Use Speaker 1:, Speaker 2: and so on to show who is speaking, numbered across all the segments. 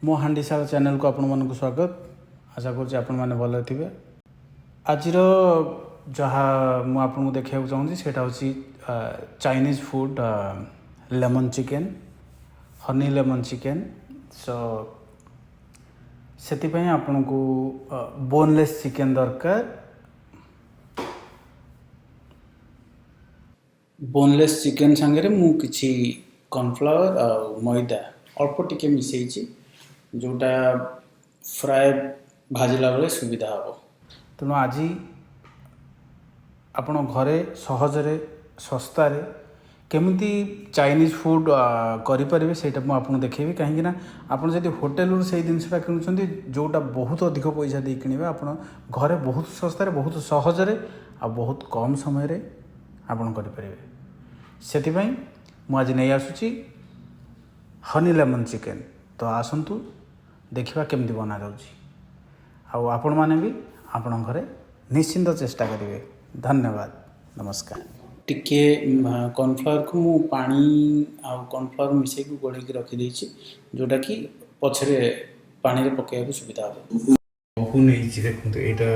Speaker 1: मो हांडीशाल चैनल को आपण मानक स्वागत। आशा करुँच आपण मैंने भल थे। आज जहाँ मुझे आपको देखा चाहूँगी सेटा हूँ Chinese food lemon chicken, honey lemon chicken. सो से आपण को बोनलेस चिकेन दरकार। बोनलेस चिकेन सांगे मु किछि कॉर्नफ्लावर और मैदा अल्प टिके मिसई जोटा फ्राए भाजला बेले सुविधा हम। तेणु आज आपण घरे सहजरे सस्तारे केमिति चाइनीज फूड करें से मुझे देखेबी। कहीं आपड़ जब होटेल से जिनसा किणुंट जोटा बहुत अधिक पैसा दे कि आप घरे बहुत सस्तार बहुत सहजरे आ बहुत कम समय आपड़ करें। से मुझे नहीं आसूची हनी लेमन चिकेन। तो आसतु देखा केमती बना जाऊँगी। आपण मैंने भी आपण घरे निश्चिंत चेष्टा करेंगे। धन्यवाद, नमस्कार। टिके कॉर्नफ्लावर को मु पानी आ कॉर्नफ्लावर मिसई गोड़े रखीदे जोटा कि पछरे पानी रे पकेया सुविधा हो। महू नहीं देखो यहाँ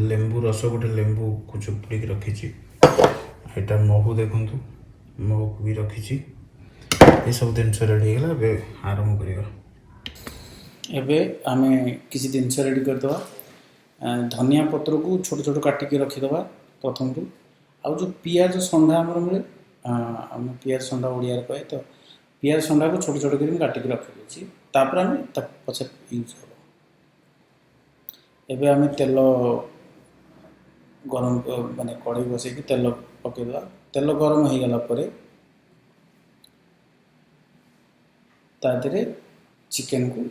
Speaker 1: लेंबू रस गोटे लेंबू को चुपुड़ी रखी। यहाँ महू देखु महू भी रखी। ये सब जिनस रेडी है आरंभ कर। एबे आमे किसी जिनस रेडी करदे। धनिया पत्र को छोट छोट काटिकी रखीदे प्रथम रू। आउ जो पियाज संडा आमर मिले आम पियाज संडा ओडिया कहे तो पियाज संडा को छोट छोट कर काटिकी रखी तापर आम पचे यूज हम। एबे आम तेल गरम माने कड़ाई बसई तेल पकईदा। तेल गरम हो गला पर तादरे चिकेन को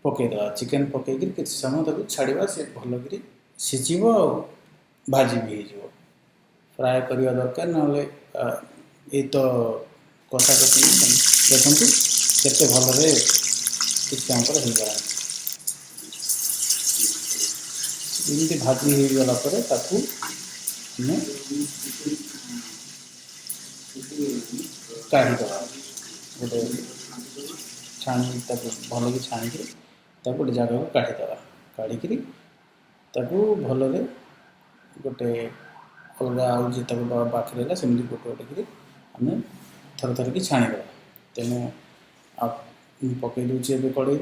Speaker 1: पकईदा। चिकेन पकईकि किसी समय तक छाड़ा से भलकर सीझब भाजी भी हो। फ्राए करवा दरकार ना ये तो कषा कषि देखो केते भलरे किस समय पर हो गला। एमती भाजी हो गला पर ताकू हमें काढ़ीद गोटे छाणी भल कि छाणी गोटे जगह को काढ़ीद। काढ़ी भलरे गोटे अलग आउ जी पाखे रहा सेमती गोटे गोटे आम थर थर कि छाणीद। तेणु आप पकई दूचे ए कड़े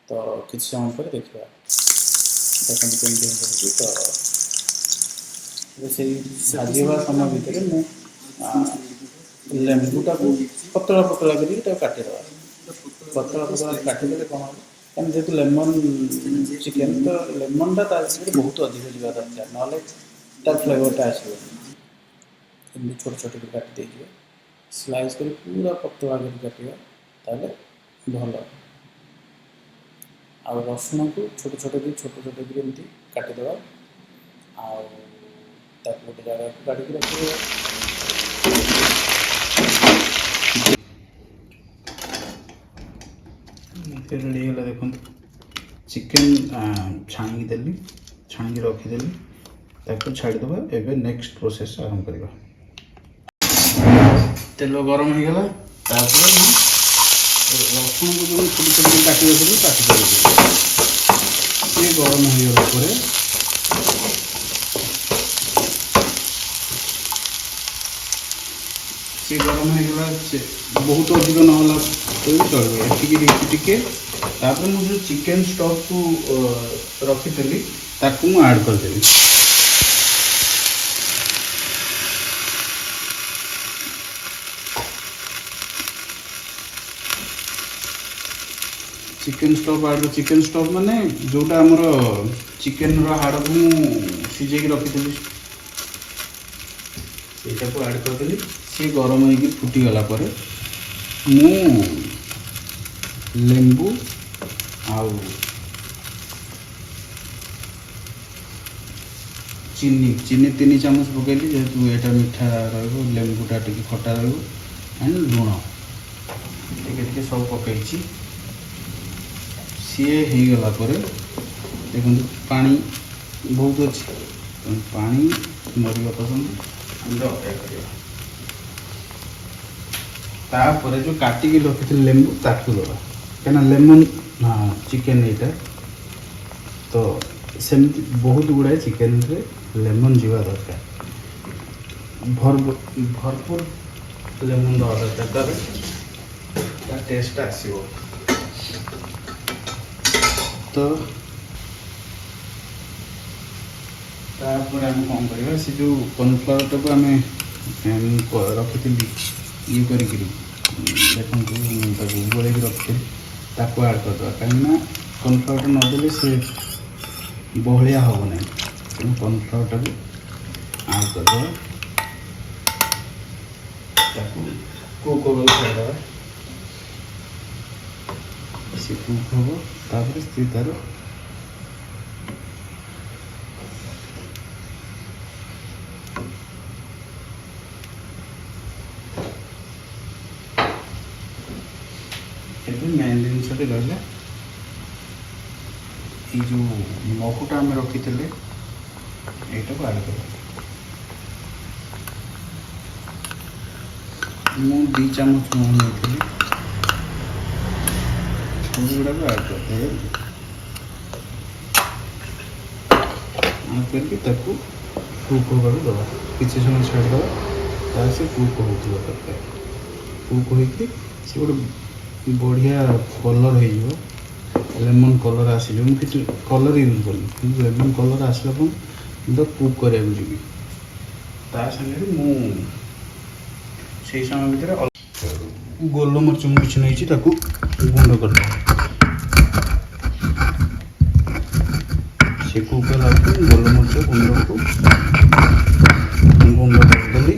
Speaker 1: तो किसी समय पर देखा देखते कमी हो। तो से भाजवा समय भितर लेंबूटा को पतला पतला कर काटिद। पतला पतला काटिदे कौन हम कहीं जेहतु लेमन चिकेन तो लेमनटा बहुत अधिक जावा दरकार ना तार फ्लेवरटा आसो। छोट छोट कर काट दे स्लाइस कर पूरा पतला कर काटिया ताले भल। आ रसुण को छोट छोट कर एमती काटिदेवा। गोटे जगह को काढ़ी रखिए। रेडी है देखो चिकेन छाणी रखीदेली ताको छाड़ीदेवा। एबे नेक्स्ट प्रोसेस आरंभ करवा। तेल गरम हो गला रसुण को जो छोटी छोटी काटी रखी ये गरम हो गला पर सी गरम हो गला बहुत अधिक नहला तो चलो टिके तापर मुझे जो चिकेन स्टॉक को रखी ताकू मु ऐड करदेली। चिकेन स्टॉक माने जोटा आमर चिकेन हाड़ को सीझे रखी सेटा को ऐड करदेली। सी गरम हो फुटीगला पर मु लेंबू आउ चीनी 3 चामच पकईली जेहेतु यहाँ मीठा रेंबूटा टी खटा एंड लुण टे सब पकई सी हो गला देखो पानी बहुत अच्छे पानी मरिया पसंद अपेक्षा करवा। जो काटिकी रखी लेंबू ताकू दबा कहीं लेमन हाँ चिकेन एटा तो सेमती बहुत गुड़ाए चिकेन रे लेमन जीवा दरकार भरपूर लेमन दवा दरकार ता टेस्ट आसीबो तो तापर आम कौन करवा से जो कॉर्नफ्लावर टाक आम रखी ये करी देखो गोल रखी ताको आड करदे कहीं कॉर्नफ्लावर नदेले से बहलिया हम ना तेणु कॉर्नफ्लावर टाक आड करदे कुक हो छाड़ा से कुक हम तापर से तार मेन जिनस रहा ये जो महुटा आम रखी थे यहाँ को आड कर मु 2 चामच महु नहीं गुड़ा को आड करते करके कुक होगा दबा किसी समय छाड़द तार से कुक हो दरकार कुक होती से गोटे बढ़िया कलर हो लेमन कलर आसिल मुझे कलर यूज करी लेमन कलर आसला तो कुक करा जी सागे से समय भितर गोलमरीच मुझे नहीं गुंड कर से कुक गोलमरीच गुंड को गुंड करदेली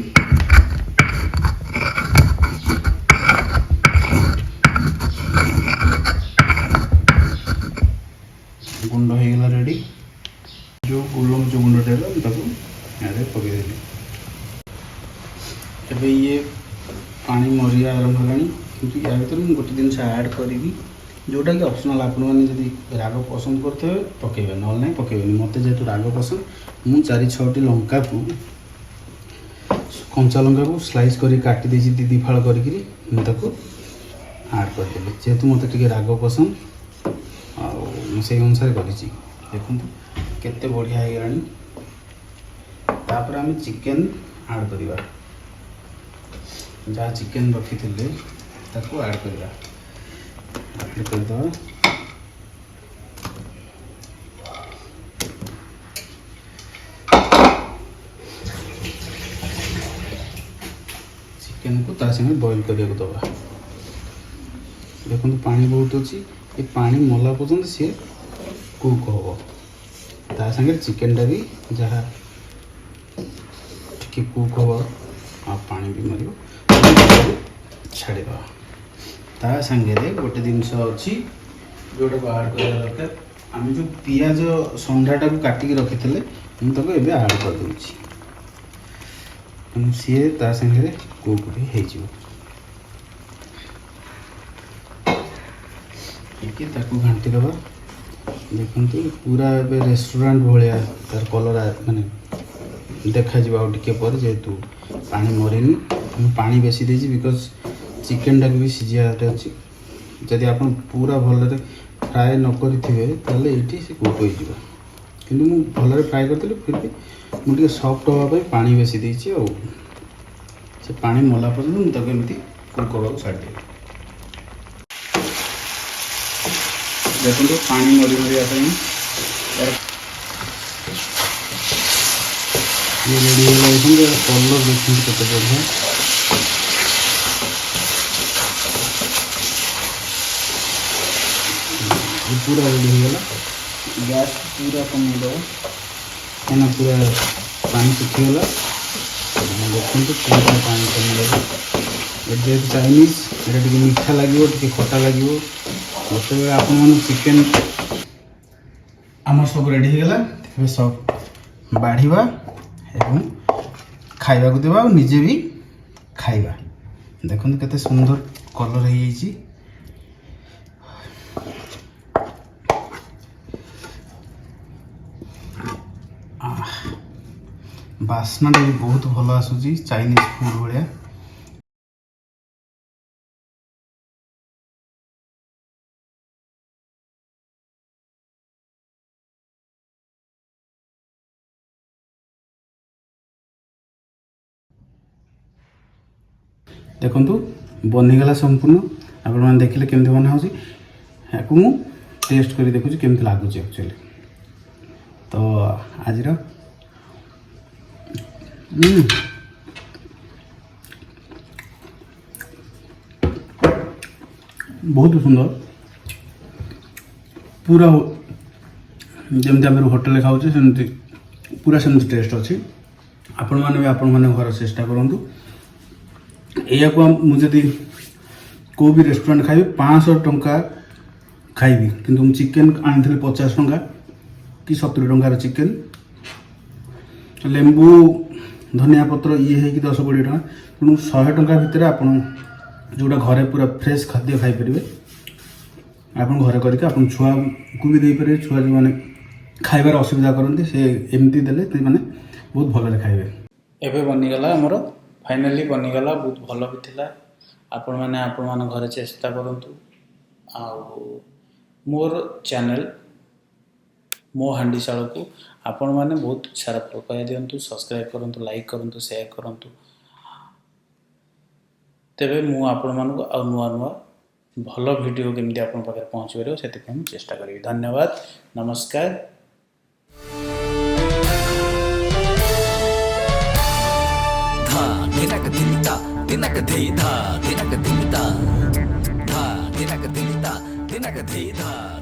Speaker 1: गुंड होगा रेडी जो गोलमरीच गुंडटा है पकईदेली एबे ये पानी मरिया आरंभ होगा कि या भर मुझे गोटे जिन ऐड करी जोटा कि ऑप्शनल आपण मैंने राग पसंद करते पकेबे ना ना पकेबे मत जेहतु राग पसंद मु 4-6टी लंका को कंचा लंका को स्लाइस कर काटी दी दी फाड़ करी आड करदेली जेहेतु मत टे राग पसंद से अनुसार कर देखो केते बढ़िया होगा आम चिकेन आड करवा जहाँ चिकेन रखी थे ताको आड करवा करदे चिकेन को ता संगे बॉईल करने को दबा देखो पानी बहुत अच्छी ये पानी मला पर्यंत सी कुक हम ता संगे चिकेन टा भी जहाँ टिके कुक हम आ पानी भी मर छाड़ ता संगे गोटे जिनस अच्छी जोटा को आड कर दरकार आम जो पियाज संडाटा को काटिकी रखी थे मुझे आड कर दूची सी ता संगे कुक भी हो घाटी दबा देखो पूरा ए रेस्टोरेंट भाया तार कलर माने देखा टे जेहेतु पानी मरीनी पानी बेसी देजी बिकज चिकेन टाक भी सीझाटे अच्छी जदि आप पूरा भल फ्राए नक ये से कुक हो कि भल फ्राए करी फिर भी मुझे सफ्ट हाँपाई पानी बेसी देती से पानी मला पर्यटन मुझे एमती कुक हाँ छाड़ देखो पानी मरी मरी आस ये रेडी हो कलर देखते केते बढ़िया पूरा रेडी होगा गैस पूरा कमेदे कहीं पूरा पानी सुखीगला देखते पूरा पानी कमेदे जेहतु चाइनीज ये टे मीठा लगे टे खटा लगे गोटे आपण चिकेन आम सब रेडी होगा सब बाढ़ा एवं खाइबा को देवा निजे भी खाइबा देखो केते सुंदर कलर हो बास्ना भी बहुत भल आसूची चाइनीज फूड भाया। देखु बनीगला संपूर्ण आपने देखिले केमती बना हो टेस्ट कर देखुची केमती लगुच एक्चुअली। तो आज बहुत सुंदर पूरा जमती आम होटेल खाऊँ सेमती पूरा सेमती टेस्ट अच्छी। आपण मैंने भी आपण मैंने घर चेष्टा करूँ या मुझे को भी रेस्टोरेंट खाइबी 500 टंका खाइबी किंतु मु चिकेन आनी 50 टंका कि 70 टंकार चिकेन लेंबू धनिया पत्र ये है कि 10-20 टंका तेणु 100 टंका भितर आप जोटा घरे पूरा फ्रेश खाद्य खाईपर आप घरे करके आप छुआ को भी देपर छुआ जो मैंने खाइबार असुविधा करते से एमती देले मैंने बहुत भल खाइबे। एबे बनीगला आमर फाइनाली बनीगला बहुत भल भी थिला। आपण मैंने आपण मान घरे चेष्टा करंतु मोर चैनल मो हांडीशाल को आपण मैंने बहुत सारा प्रोत्साहन दिंतु सब्सक्राइब करंतु लाइक करंतु शेयर करंतु तेबे मु आपण मानक आ नुआ नुआ भल वीडियो केमती आपण पाखे पहुँच पार से चेष्टा करी। धन्यवाद नमस्कार।
Speaker 2: Dinaka dinita,